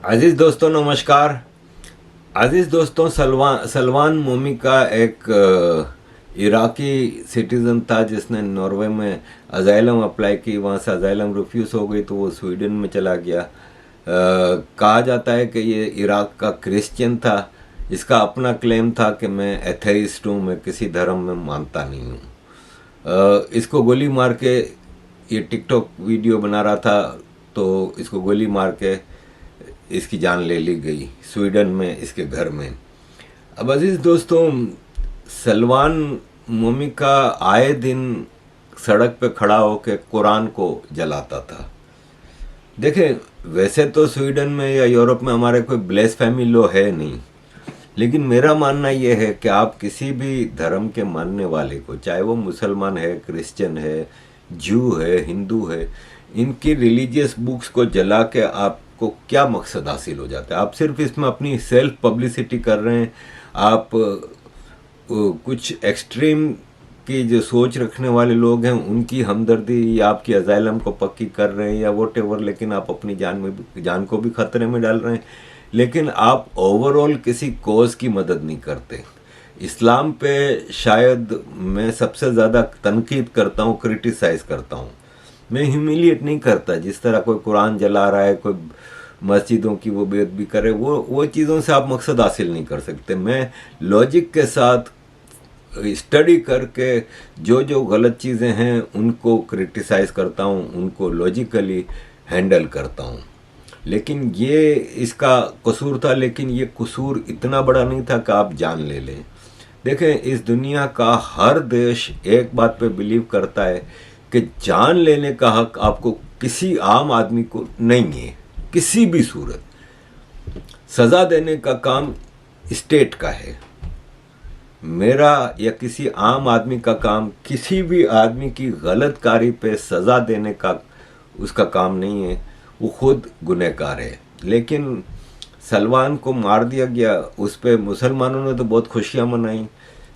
अजीज दोस्तों नमस्कार। अजीज दोस्तों, सलमान मोमी का एक इराकी सिटीज़न था जिसने नॉर्वे में अजाइलम अप्लाई की। वहाँ से अजाइलम रिफ्यूज़ हो गई तो वो स्वीडन में चला गया। कहा जाता है कि ये इराक का क्रिश्चियन था। इसका अपना क्लेम था कि मैं एथेइस्ट हूँ, मैं किसी धर्म में मानता नहीं हूँ। इसको गोली मार के, ये टिकटॉक वीडियो बना रहा था तो इसको गोली मार के इसकी जान ले ली गई स्वीडन में, इसके घर में। अब अजीज दोस्तों, सलमान मोमी का आए दिन सड़क पे खड़ा होकर कुरान को जलाता था। देखें, वैसे तो स्वीडन में या यूरोप में हमारे कोई ब्लेसफेमी लॉ है नहीं, लेकिन मेरा मानना यह है कि आप किसी भी धर्म के मानने वाले को, चाहे वो मुसलमान है, क्रिश्चियन है, जू है, हिंदू है, इनकी रिलीजियस बुक्स को जला के आपको क्या मकसद हासिल हो जाता है? आप सिर्फ इसमें अपनी सेल्फ पब्लिसिटी कर रहे हैं। आप कुछ एक्सट्रीम की जो सोच रखने वाले लोग हैं उनकी हमदर्दी या आपकी अजाइलम को पक्की कर रहे हैं या वोट एवर, लेकिन आप अपनी जान को भी खतरे में डाल रहे हैं। लेकिन आप ओवरऑल किसी कॉज की मदद नहीं करते। इस्लाम पे शायद मैं सबसे ज़्यादा तनकीद करता हूँ, क्रिटिसाइज करता हूँ। मैं ह्यूमिलिएट नहीं करता। जिस तरह कोई कुरान जला रहा है, कोई मस्जिदों की वो बेअदबी करे, वो चीज़ों से आप मकसद हासिल नहीं कर सकते। मैं लॉजिक के साथ स्टडी करके जो जो गलत चीज़ें हैं उनको क्रिटिसाइज करता हूँ, उनको लॉजिकली हैंडल करता हूँ। लेकिन ये इसका कसूर था, लेकिन ये कसूर इतना बड़ा नहीं था कि आप जान ले लें। देखें, इस दुनिया का हर देश एक बात पे बिलीव करता है कि जान लेने का हक आपको किसी आम आदमी को नहीं है। किसी भी सूरत सज़ा देने का काम स्टेट का है। मेरा या किसी आम आदमी का काम किसी भी आदमी की गलत कारी पे सज़ा देने का उसका काम नहीं है। वो खुद गुनहगार है। लेकिन सलमान को मार दिया गया, उस पर मुसलमानों ने तो बहुत खुशियां मनाई।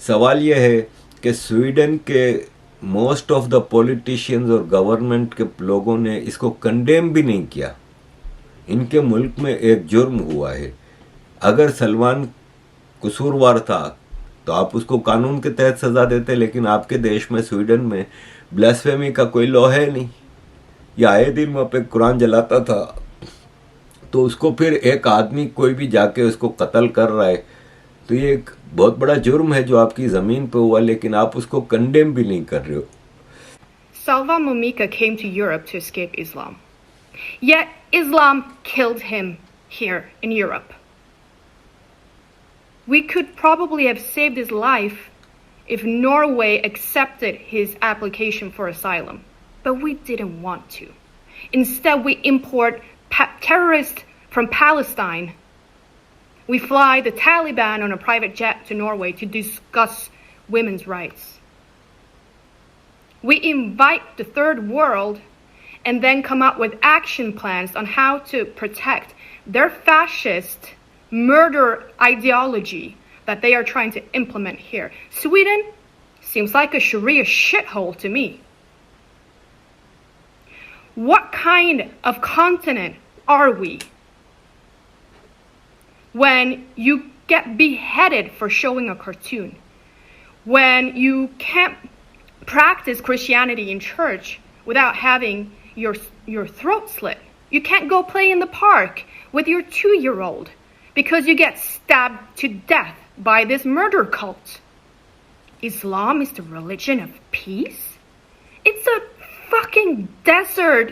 सवाल यह है कि स्वीडन के मोस्ट ऑफ द पॉलिटिशियंस और गवर्नमेंट के लोगों ने इसको कंडेम भी नहीं किया। इनके मुल्क में एक जुर्म हुआ है। अगर सलमान कसूरवार था तो आप उसको कानून के तहत सज़ा देते, लेकिन आपके देश में, स्वीडन में, ब्लास्फेमी का कोई लॉ है नहीं। या आए दिन वहाँ पे कुरान जलाता था तो उसको फिर एक आदमी कोई भी जाके उसको कत्ल कर रहा है, तो ये एक बहुत बड़ा जुर्म है जो आपकी ज़मीन पे हुआ, लेकिन आप उसको कंडेम भी नहीं कर रहे हो। Salva Momika came to Europe to escape Islam. Yet Islam killed him here in Europe. We could probably have saved his life if Norway accepted his application for asylum, but we didn't want to. Instead, we import terrorists from Palestine. We fly the Taliban on a private jet to Norway to discuss women's rights. We invite the third world and then come up with action plans on how to protect their fascist murder ideology that they are trying to implement here. Sweden seems like a Sharia shithole to me. What kind of continent are we when you get beheaded for showing a cartoon? When you can't practice Christianity in church without having your throat slit? You can't go play in the park with your 2-year-old because you get stabbed to death by this murder cult. Islam is the religion of peace? It's a fucking desert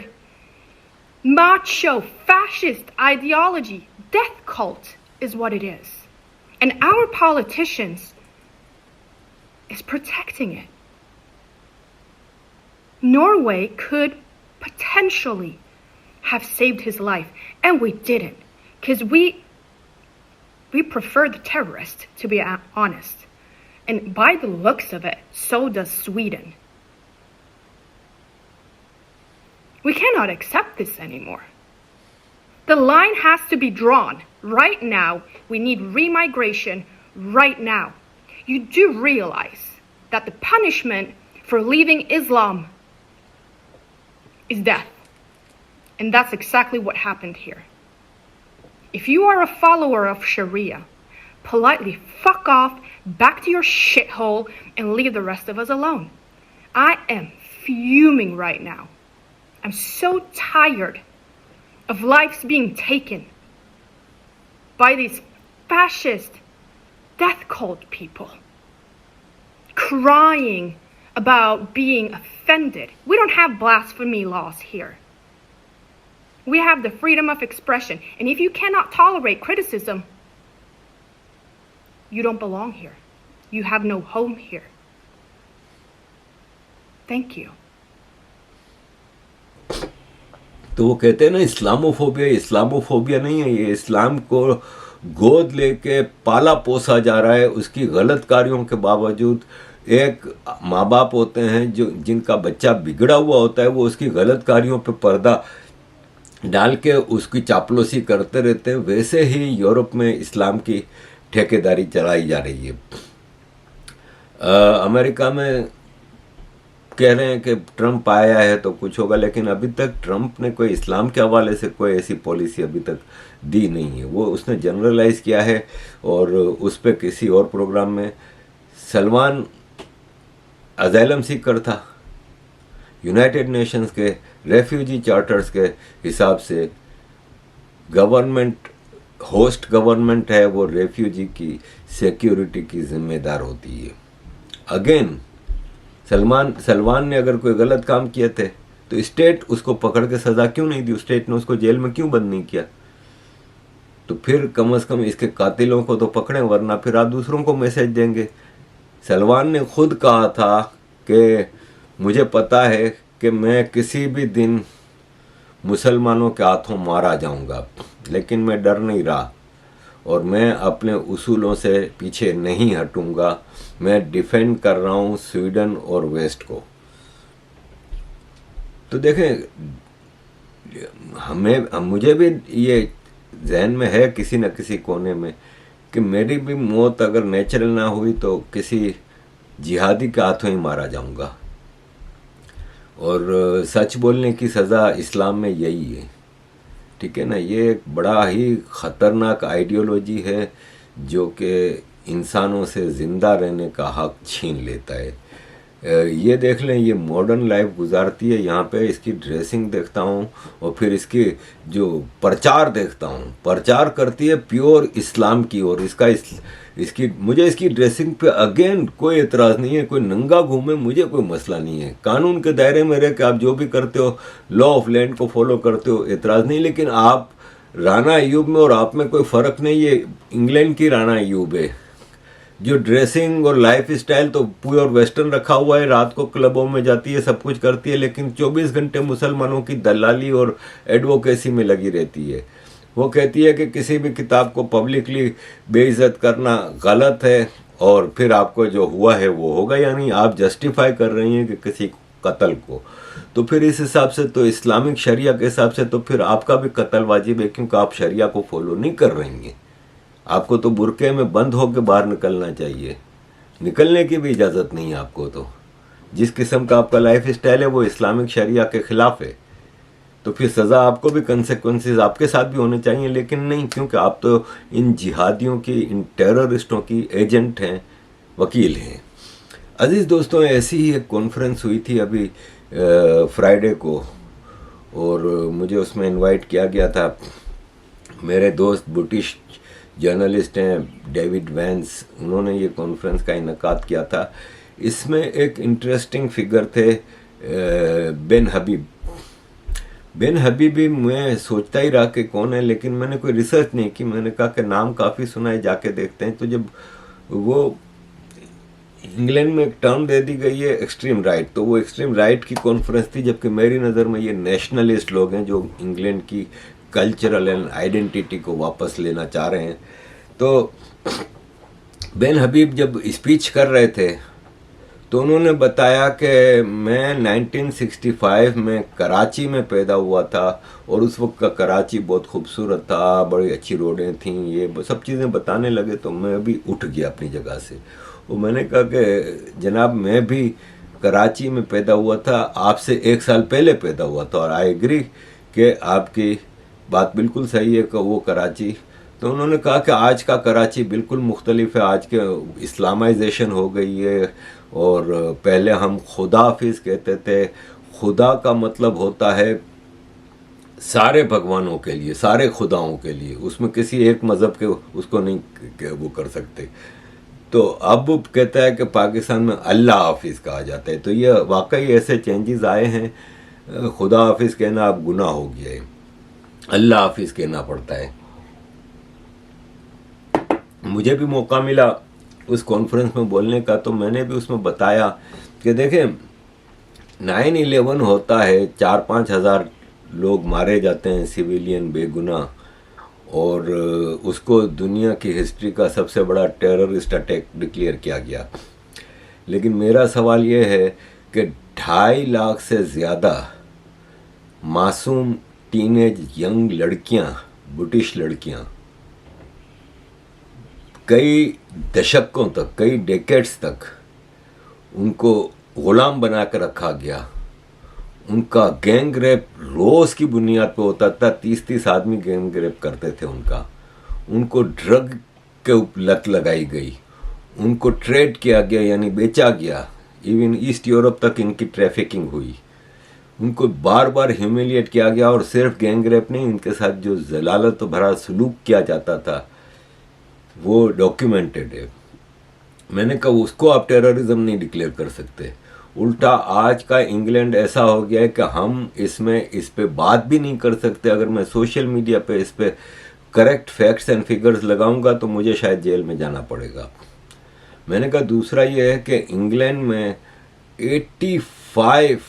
macho fascist ideology. Death cult is what it is. And our politicians is protecting it. Norway could potentially have saved his life, and we didn't, because we prefer the terrorist, to be honest. And by the looks of it, so does Sweden. We cannot accept this anymore. The line has to be drawn. Right now, we need remigration right now. You do realize that the punishment for leaving Islam is death. And that's exactly what happened here. If you are a follower of Sharia, politely fuck off back to your shithole and leave the rest of us alone. I am fuming right now. I'm so tired of lives being taken by these fascist death cult people crying about being offended. We don't have blasphemy laws here. We have the freedom of expression. And if you cannot tolerate criticism, you don't belong here. You have no home here. Thank you. तो वो कहते हैं ना Islamophobia नहीं है, ये इस्लाम को गोद लेके पाला पोसा जा रहा है। उसकी गलत कार्यों के बावजूद एक माँ बाप होते हैं जो जिनका बच्चा बिगड़ा हुआ होता है, वो उसकी गलत कार्यों पे पर्दा डाल के उसकी चापलूसी करते रहते हैं। वैसे ही यूरोप में इस्लाम की ठेकेदारी चलाई जा रही है। अमेरिका में कह रहे हैं कि ट्रम्प आया है तो कुछ होगा, लेकिन अभी तक ट्रम्प ने कोई इस्लाम के हवाले से कोई ऐसी पॉलिसी अभी तक दी नहीं है। वो उसने जनरलाइज किया है और उस पर किसी और प्रोग्राम में सलमान अजाइलम सीकर था। यूनाइटेड नेशंस के रेफ्यूजी चार्टर्स के हिसाब से गवर्नमेंट होस्ट गवर्नमेंट है, वो रेफ्यूजी की सिक्योरिटी की जिम्मेदार होती है। अगेन सलमान ने अगर कोई गलत काम किए थे तो स्टेट उसको पकड़ के सजा क्यों नहीं दी? स्टेट ने उसको जेल में क्यों बंद नहीं किया? तो फिर कम से कम इसके कातिलों को तो पकड़ें, वरना फिर आप दूसरों को मैसेज देंगे। सलमान ने खुद कहा था कि मुझे पता है कि मैं किसी भी दिन मुसलमानों के हाथों मारा जाऊंगा, लेकिन मैं डर नहीं रहा और मैं अपने उसूलों से पीछे नहीं हटूंगा। मैं डिफेंड कर रहा हूं स्वीडन और वेस्ट को। तो देखें, मुझे भी ये जहन में है किसी न किसी कोने में कि मेरी भी मौत अगर नेचुरल ना हुई तो किसी जिहादी के हाथों ही मारा जाऊंगा। और सच बोलने की सज़ा इस्लाम में यही है, ठीक है ना। ये एक बड़ा ही ख़तरनाक आइडियोलॉजी है जो कि इंसानों से ज़िंदा रहने का हक छीन लेता है। ये देख लें, ये मॉडर्न लाइफ गुजारती है। यहाँ पे इसकी ड्रेसिंग देखता हूँ और फिर इसकी जो प्रचार देखता हूँ, प्रचार करती है प्योर इस्लाम की। और मुझे इसकी ड्रेसिंग पे अगेन कोई एतराज़ नहीं है। कोई नंगा घूमे, मुझे कोई मसला नहीं है। कानून के दायरे में रह के आप जो भी करते हो, लॉ ऑफ लैंड को फॉलो करते हो, एतराज़ नहीं। लेकिन आप राना अयूब में और आप में कोई फ़र्क नहीं है। इंग्लैंड की राना अयूब है जो ड्रेसिंग और लाइफ स्टाइल तो प्योर वेस्टर्न रखा हुआ है। रात को क्लबों में जाती है, सब कुछ करती है, लेकिन 24 घंटे मुसलमानों की दलाली और एडवोकेसी में लगी रहती है। वो कहती है कि किसी भी किताब को पब्लिकली बेइज्जत करना गलत है और फिर आपको जो हुआ है वो होगा, यानी आप जस्टिफाई कर रही हैं कि किसी कत्ल को। तो फिर इस हिसाब से तो इस्लामिक शरिया के हिसाब से तो फिर आपका भी कत्ल वाजिब है, क्योंकि आप शरिया को फॉलो नहीं कर रही हैं। आपको तो बुरके में बंद होकर बाहर निकलना चाहिए, निकलने की भी इजाज़त नहीं है आपको। तो जिस किस्म का आपका लाइफ स्टाइल है वो इस्लामिक शरिया के ख़िलाफ़ है, तो फिर सज़ा आपको भी, कंसेक्वेंसेस आपके साथ भी होने चाहिए। लेकिन नहीं, क्योंकि आप तो इन जिहादियों की, इन टेररिस्टों की एजेंट हैं, वकील हैं। अजीज़ दोस्तों, ऐसी ही एक कॉन्फ्रेंस हुई थी अभी फ्राइडे को, और मुझे उसमें इनवाइट किया गया था। मेरे दोस्त ब्रिटिश जर्नलिस्ट हैं डेविड वैंस, उन्होंने ये कॉन्फ्रेंस का इनकाद किया था। इसमें एक इंटरेस्टिंग फिगर थे बेन हबीबी। मैं सोचता ही रहा कि कौन है, लेकिन मैंने कोई रिसर्च नहीं की। मैंने कहा कि नाम काफ़ी सुना है, जाके देखते हैं। तो जब वो इंग्लैंड में एक टर्म दे दी गई है एक्सट्रीम राइट, तो वो एक्सट्रीम राइट की कॉन्फ्रेंस थी, जबकि मेरी नज़र में ये नेशनलिस्ट लोग हैं जो इंग्लैंड की कल्चरल एंड आइडेंटिटी को वापस लेना चाह रहे हैं। तो बेन हबीब जब स्पीच कर रहे थे तो उन्होंने बताया कि मैं 1965 में कराची में पैदा हुआ था और उस वक्त का कराची बहुत खूबसूरत था, बड़ी अच्छी रोडें थीं, ये सब चीज़ें बताने लगे। तो मैं भी उठ गया अपनी जगह से और मैंने कहा कि जनाब, मैं भी कराची में पैदा हुआ था, आपसे 1 साल पहले पैदा हुआ था, और आई एग्री कि आपकी बात बिल्कुल सही है कि वो कराची, तो उन्होंने कहा कि आज का कराची बिल्कुल मुख्तलिफ है, आज के इस्लामाइजेशन हो गई है। और पहले हम खुदा हाफिज़ कहते थे, खुदा का मतलब होता है सारे भगवानों के लिए, सारे खुदाओं के लिए, उसमें किसी एक मज़हब के उसको नहीं वो कर सकते। तो अब कहता है कि पाकिस्तान में अल्लाह हाफिज़ कहा जाता है। तो ये वाकई ऐसे चेंजेस आए हैं। खुदा हाफिज़ कहना अब गुनाह हो गया है, अल्लाह हाफिज़ कहना पड़ता है। मुझे भी मौका मिला उस कॉन्फ्रेंस में बोलने का, तो मैंने भी उसमें बताया कि देखें 9/11 होता है, 4-5 हज़ार लोग मारे जाते हैं सिविलियन बेगुनाह, और उसको दुनिया की हिस्ट्री का सबसे बड़ा टेररिस्ट अटैक डिक्लेयर किया गया। लेकिन मेरा सवाल ये है कि 2.5 लाख से ज़्यादा मासूम टीनेज यंग लड़कियां, ब्रिटिश लड़कियां, कई दशकों तक, कई डेकेड्स तक उनको गुलाम बना कर रखा गया। उनका गैंग रेप रोज़ की बुनियाद पर होता था, 30-30 आदमी गैंग रेप करते थे उनका। उनको ड्रग के लत लगाई गई, उनको ट्रेड किया गया यानी बेचा गया, इवन ईस्ट यूरोप तक इनकी ट्रैफिकिंग हुई। उनको बार बार ह्यूमिलिएट किया गया, और सिर्फ गैंग रेप नहीं, इनके साथ जो जलालत भरा सलूक किया जाता था वो डॉक्यूमेंटेड है। मैंने कहा उसको आप टेररिज्म नहीं डिक्लेयर कर सकते। उल्टा आज का इंग्लैंड ऐसा हो गया है कि हम इस पे बात भी नहीं कर सकते। अगर मैं सोशल मीडिया पे इस पे करेक्ट फैक्ट्स एंड फिगर्स लगाऊंगा तो मुझे शायद जेल में जाना पड़ेगा। मैंने कहा दूसरा ये है कि इंग्लैंड में 85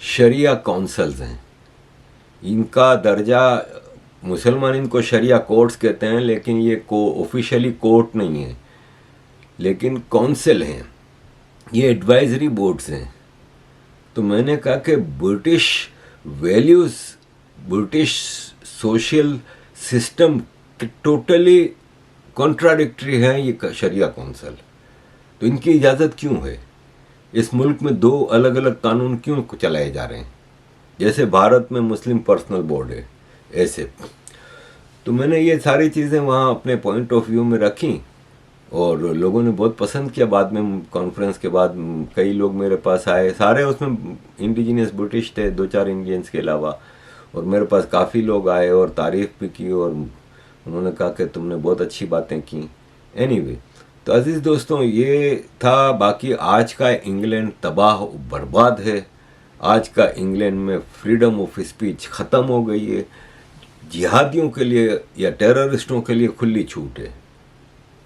शरिया काउंसिल्स हैं। इनका दर्जा, मुसलमान इनको शरिया कोर्ट्स कहते हैं, लेकिन ये ऑफिशियली कोर्ट नहीं है, लेकिन काउंसिल हैं, ये एडवाइजरी बोर्ड्स हैं। तो मैंने कहा कि British values, British social system के टोटली कॉन्ट्राडिक्टरी हैं ये शरिया काउंसिल। तो इनकी इजाज़त क्यों है? इस मुल्क में 2 अलग अलग कानून क्यों चलाए जा रहे हैं? जैसे भारत में मुस्लिम पर्सनल बोर्ड है, ऐसे। तो मैंने ये सारी चीज़ें वहाँ अपने पॉइंट ऑफ व्यू में रखी, और लोगों ने बहुत पसंद किया। बाद में कॉन्फ्रेंस के बाद कई लोग मेरे पास आए, सारे उसमें इंडिजिनियस ब्रिटिश थे, 2-4 इंडियंस के अलावा, और मेरे पास काफ़ी लोग आए और तारीफ़ भी की, और उन्होंने कहा कि तुमने बहुत अच्छी बातें की। एनीवे, तो अज़ीज़ दोस्तों, ये था। बाकी आज का इंग्लैंड तबाह बर्बाद है। आज का इंग्लैंड में फ्रीडम ऑफ स्पीच ख़त्म हो गई है। जिहादियों के लिए या टेररिस्टों के लिए खुली छूट है।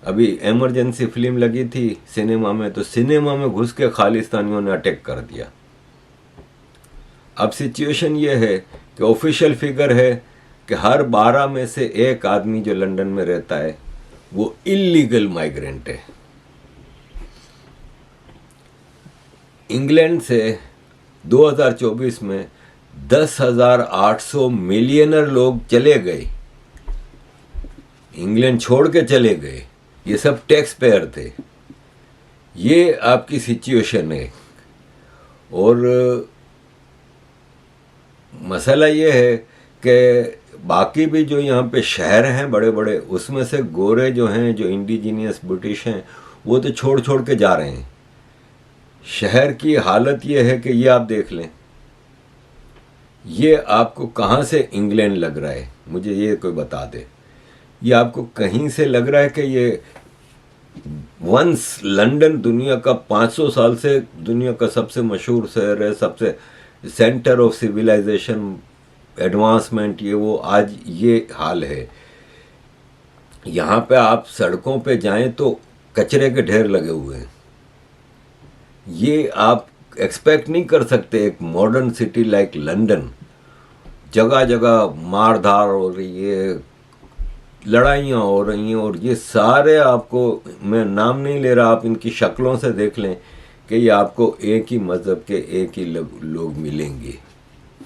अभी एमरजेंसी फिल्म लगी थी सिनेमा में, तो सिनेमा में घुस के खालिस्तानियों ने अटैक कर दिया। अब सिचुएशन ये है कि ऑफिशियल फिगर है कि हर 12 में से 1 आदमी जो लंदन में रहता है वो इलीगल माइग्रेंट है। इंग्लैंड से 2024 में 10,800 मिलियनर लोग चले गए, इंग्लैंड छोड़ के चले गए। ये सब टैक्स पेयर थे। ये आपकी सिचुएशन है। और मसला ये है कि बाकी भी जो यहाँ पे शहर हैं बड़े बड़े, उसमें से गोरे जो हैं, जो इंडिजीनियस ब्रिटिश हैं, वो तो छोड़ छोड़ के जा रहे हैं। शहर की हालत ये है कि ये आप देख लें, ये आपको कहाँ से इंग्लैंड लग रहा है, मुझे ये कोई बता दे। ये आपको कहीं से लग रहा है कि ये वंस लंदन दुनिया का 500 साल से दुनिया का सबसे मशहूर शहर है, सबसे सेंटर ऑफ सिविलाइजेशन, एडवांसमेंट, ये वो, आज ये हाल है। यहाँ पे आप सड़कों पे जाएं तो कचरे के ढेर लगे हुए हैं। ये आप एक्सपेक्ट नहीं कर सकते एक मॉडर्न सिटी लाइक लंदन। जगह जगह मारधार हो रही है, लड़ाइयाँ हो रही हैं, और ये सारे आपको, मैं नाम नहीं ले रहा, आप इनकी शक्लों से देख लें कि ये आपको एक ही मज़हब के एक ही लोग मिलेंगे,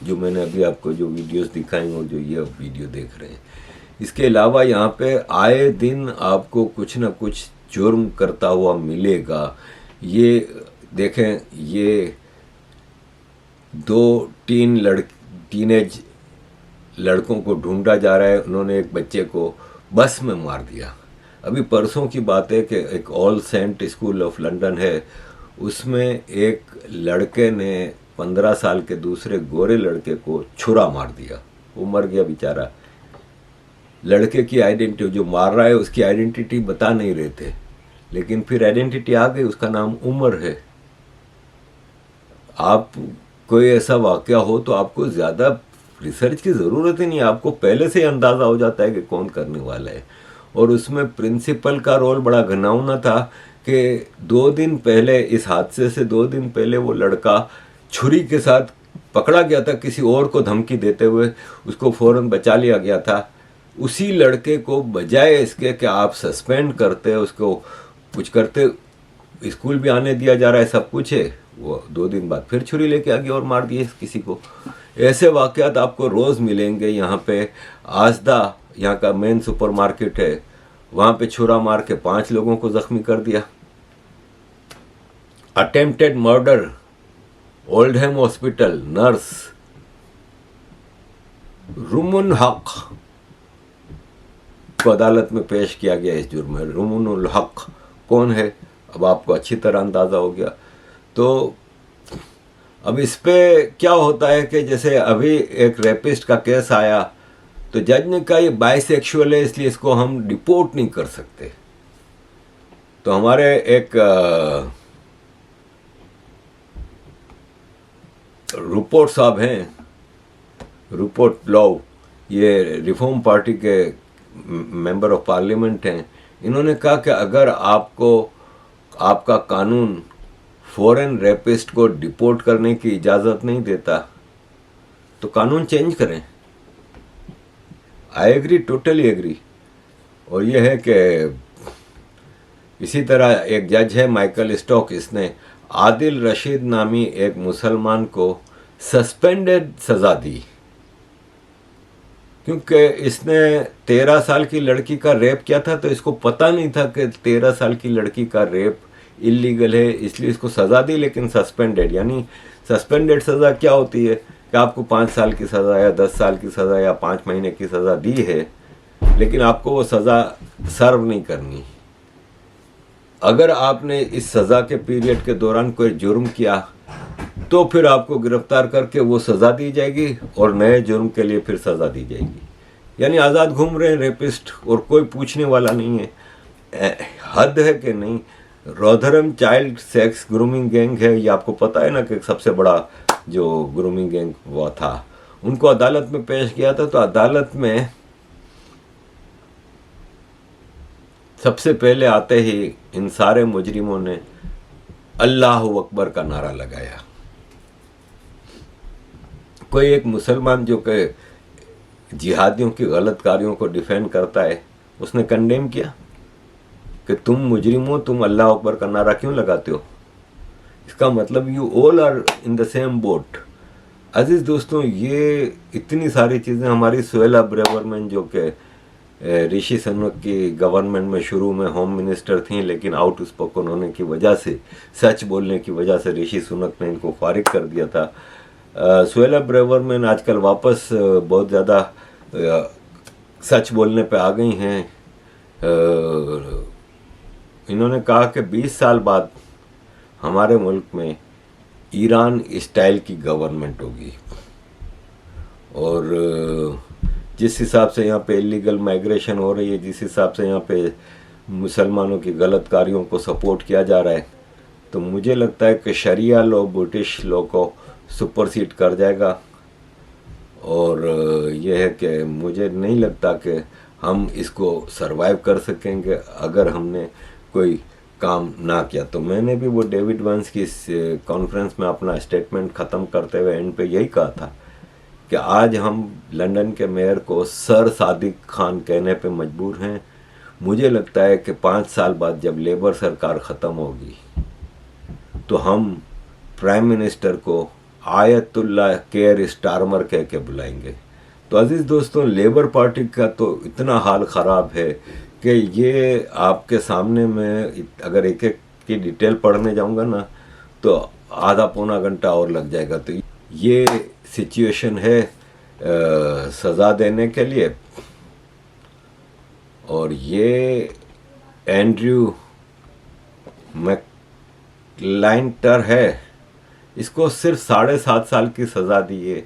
जो मैंने अभी आपको जो वीडियोस दिखाई और जो ये वीडियो देख रहे हैं। इसके अलावा यहाँ पे आए दिन आपको कुछ ना कुछ जुर्म करता हुआ मिलेगा। ये देखें, ये 2 टीनेज लड़कों को ढूंढा जा रहा है। उन्होंने एक बच्चे को बस में मार दिया। अभी परसों की बात है कि एक all saint school of London है, उसमें एक लड़के ने 15 साल के दूसरे गोरे लड़के को छुरा मार दिया। वो मर गया बेचारा। लड़के की आइडेंटिटी, जो मार रहा है उसकी आइडेंटिटी बता नहीं रहे थे, लेकिन फिर आइडेंटिटी आ गई, उसका नाम उमर है। आप कोई ऐसा वाकया हो तो आपको ज़्यादा रिसर्च की ज़रूरत ही नहीं, आपको पहले से ही अंदाज़ा हो जाता है कि कौन करने वाला है। और उसमें प्रिंसिपल का रोल बड़ा घिनौना था कि 2 दिन पहले, इस हादसे से 2 दिन पहले, वो लड़का छुरी के साथ पकड़ा गया था, किसी और को धमकी देते हुए उसको फौरन बचा लिया गया था। उसी लड़के को बजाय इसके कि आप सस्पेंड करते, उसको कुछ करते, स्कूल भी आने दिया जा रहा है, सब कुछ है, वो 2 दिन बाद फिर छुरी लेके आ गया और मार दिए किसी को। ऐसे वाकयात आपको रोज़ मिलेंगे। यहाँ पे आजदा, यहाँ का मेन सुपरमार्केट है, वहाँ पे छुरा मार के 5 लोगों को जख्मी कर दिया। Attempted murder, Oldham hospital, nurse Rumun Haq को अदालत में पेश किया गया इस जुर्म में। रुमुनुल हक कौन है, अब आपको अच्छी तरह अंदाज़ा हो गया। तो अब इस पे क्या होता है कि जैसे अभी एक रेपिस्ट का केस आया, तो जज ने कहा ये बाइसेक्सुअल है, इसलिए इसको हम डिपोर्ट नहीं कर सकते। तो हमारे एक रूपोर्ट साहब हैं, रूपोर्ट लॉ, ये रिफॉर्म पार्टी के मेंबर ऑफ पार्लियामेंट हैं, इन्होंने कहा कि अगर आपका कानून फॉरेन रेपिस्ट को डिपोर्ट करने की इजाज़त नहीं देता तो कानून चेंज करें। I agree, totally agree. और ये है कि इसी तरह एक जज है माइकल स्टोक, इसने आदिल रशीद नामी एक मुसलमान को सस्पेंडेड सज़ा दी क्योंकि इसने 13 साल की लड़की का रेप किया था। तो इसको पता नहीं था कि 13 साल की लड़की का रेप इलीगल है, इसलिए इसको सज़ा दी, लेकिन सस्पेंडेड। यानी सस्पेंडेड सज़ा क्या होती है कि आपको 5 साल की सज़ा या 10 साल की सज़ा या 5 महीने की सज़ा दी है, लेकिन आपको वो सज़ा सर्व नहीं करनी। अगर आपने इस सज़ा के पीरियड के दौरान कोई जुर्म किया तो फिर आपको गिरफ्तार करके वो सज़ा दी जाएगी और नए जुर्म के लिए फिर सज़ा दी जाएगी। यानी आज़ाद घूम रहे हैं रेपिस्ट और कोई पूछने वाला नहीं है। हद है कि नहीं। रोथरहम चाइल्ड सेक्स ग्रूमिंग गैंग है, ये आपको पता है ना कि सबसे बड़ा जो ग्रूमिंग गैंग वो था, उनको अदालत में पेश किया था। तो अदालत में सबसे पहले आते ही इन सारे मुजरिमों ने अल्लाह अकबर का नारा लगाया। कोई एक मुसलमान जो कि जिहादियों की गलत कार्यों को डिफेंड करता है, उसने कंडेम किया कि तुम मुजरिमो, तुम अल्लाह अकबर का नारा क्यों लगाते हो। इसका मतलब you all are in the same boat. अजीज़ दोस्तों, ये इतनी सारी चीज़ें हमारी सुहेला ब्रेवरमैन जो कि ऋषि सुनक की गवर्नमेंट में शुरू में होम मिनिस्टर थी, लेकिन आउट स्पोकन होने की वजह से, सच बोलने की वजह से ऋषि सुनक ने इनको फारिग कर दिया था। सुहेला ब्रेवरमैन आजकल वापस बहुत ज़्यादा सच बोलने पे आ गई हैं। इन्होंने कहा कि 20 साल बाद हमारे मुल्क में ईरान स्टाइल की गवर्नमेंट होगी और जिस हिसाब से यहाँ पे इलीगल माइग्रेशन हो रही है, जिस हिसाब से यहाँ पे मुसलमानों की गलत कार्यों को सपोर्ट किया जा रहा है, तो मुझे लगता है कि शरिया लॉ ब्रिटिश लॉ को सुपरसीड कर जाएगा। और यह है कि मुझे नहीं लगता कि हम इसको सरवाइव कर सकेंगे अगर हमने कोई काम ना किया। तो मैंने भी वो डेविड वंस की कॉन्फ्रेंस में अपना स्टेटमेंट ख़त्म करते हुए एंड पे यही कहा था कि आज हम लंदन के मेयर को सर सादिक खान कहने पे मजबूर हैं। मुझे लगता है कि 5 साल बाद जब लेबर सरकार ख़त्म होगी तो हम प्राइम मिनिस्टर को आयतुल्ला केयर स्टारमर कह के बुलाएंगे। तो अजीज़ दोस्तों, लेबर पार्टी का तो इतना हाल ख़राब है कि ये आपके सामने में अगर एक एक की डिटेल पढ़ने जाऊंगा ना तो आधा पौना घंटा और लग जाएगा। तो ये सिचुएशन है सज़ा देने के लिए। और ये एंड्रयू मैकलाइंटर है, इसको सिर्फ 7.5 साल की सज़ा दी है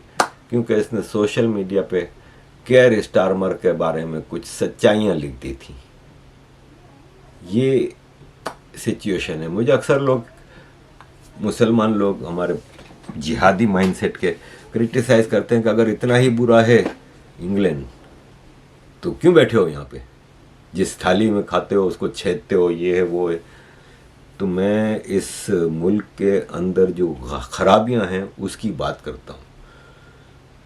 क्योंकि इसने सोशल मीडिया पे केयर स्टारमर के बारे में कुछ सच्चाइयाँ लिख दी थी। ये सिचुएशन है। मुझे अक्सर लोग, मुसलमान लोग, हमारे जिहादी माइंडसेट के क्रिटिसाइज करते हैं कि अगर इतना ही बुरा है इंग्लैंड तो क्यों बैठे हो यहाँ पे, जिस थाली में खाते हो उसको छेदते हो, ये है वो है। तो मैं इस मुल्क के अंदर जो खराबियां हैं उसकी बात करता हूँ।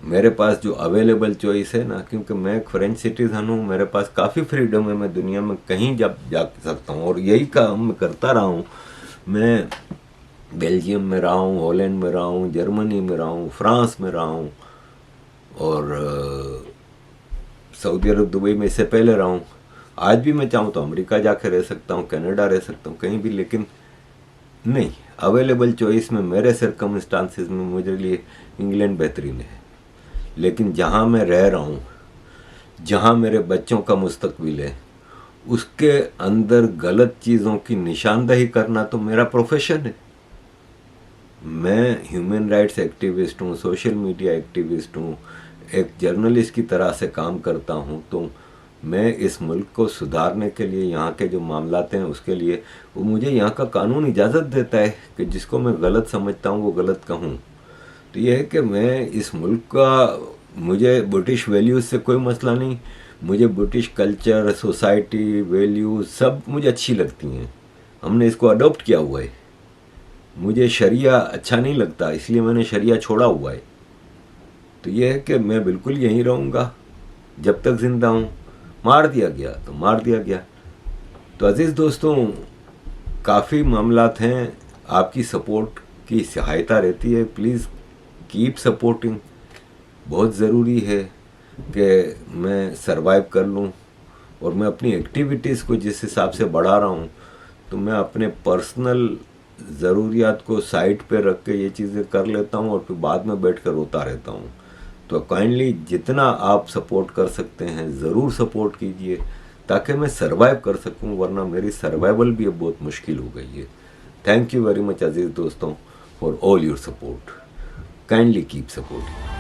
मेरे पास जो अवेलेबल चॉइस है ना, क्योंकि मैं एक फ्रेंच सिटीज़न हूँ, मेरे पास काफ़ी फ्रीडम है, मैं दुनिया में कहीं जा सकता हूँ और यही काम मैं करता रहा हूँ। मैं बेल्जियम में रहा हूँ, हॉलैंड में रहा हूँ, जर्मनी में रहा हूँ, फ्रांस में रहा हूँ और सऊदी अरब, दुबई में इससे पहले रहा हूँ। आज भी मैं चाहूँ तो अमेरिका जाके रह सकता हूँ, कनाडा रह सकता हूँ, कहीं भी, लेकिन नहीं, अवेलेबल चॉइस में मेरे सर्कमस्टांसिस में मुझे लिए इंग्लैंड बेहतरीन है। लेकिन जहाँ मैं रह रहा हूँ, जहाँ मेरे बच्चों का मुस्तकबिल है, उसके अंदर गलत चीज़ों की निशानदही करना तो मेरा प्रोफेशन है। मैं ह्यूमन राइट्स एक्टिविस्ट हूँ, सोशल मीडिया एक्टिविस्ट हूँ, एक जर्नलिस्ट की तरह से काम करता हूँ। तो मैं इस मुल्क को सुधारने के लिए, यहाँ के जो मामलात हैं उसके लिए, वो मुझे यहाँ का कानून इजाज़त देता है कि जिसको मैं गलत समझता हूँ वो गलत कहूँ। तो ये है कि मैं इस मुल्क का, मुझे ब्रिटिश वैल्यूज़ से कोई मसला नहीं, मुझे ब्रिटिश कल्चर, सोसाइटी, वैल्यूज़ सब मुझे अच्छी लगती हैं, हमने इसको अडॉप्ट किया हुआ है। मुझे शरिया अच्छा नहीं लगता, इसलिए मैंने शरिया छोड़ा हुआ है। तो ये है कि मैं बिल्कुल यहीं रहूँगा जब तक ज़िंदा हूँ। मार दिया गया तो मार दिया गया। तो अज़ीज़ दोस्तों, काफ़ी मामलात हैं, आपकी सपोर्ट की सहायता रहती है। प्लीज़ कीप सपोर्टिंग, बहुत ज़रूरी है कि मैं सरवाइव कर लूँ। और मैं अपनी एक्टिविटीज़ को जिस हिसाब से बढ़ा रहा हूँ, तो मैं अपने पर्सनल ज़रूरियात को साइड पे रख के ये चीज़ें कर लेता हूँ और फिर बाद में बैठ कर रोता रहता हूँ। तो काइंडली जितना आप सपोर्ट कर सकते हैं ज़रूर सपोर्ट कीजिए ताकि मैं सरवाइव कर सकूं, वरना मेरी सर्वाइवल भी अब बहुत मुश्किल हो गई है। थैंक यू वेरी मच अजीज़ दोस्तों for all your support. Kindly keep supporting.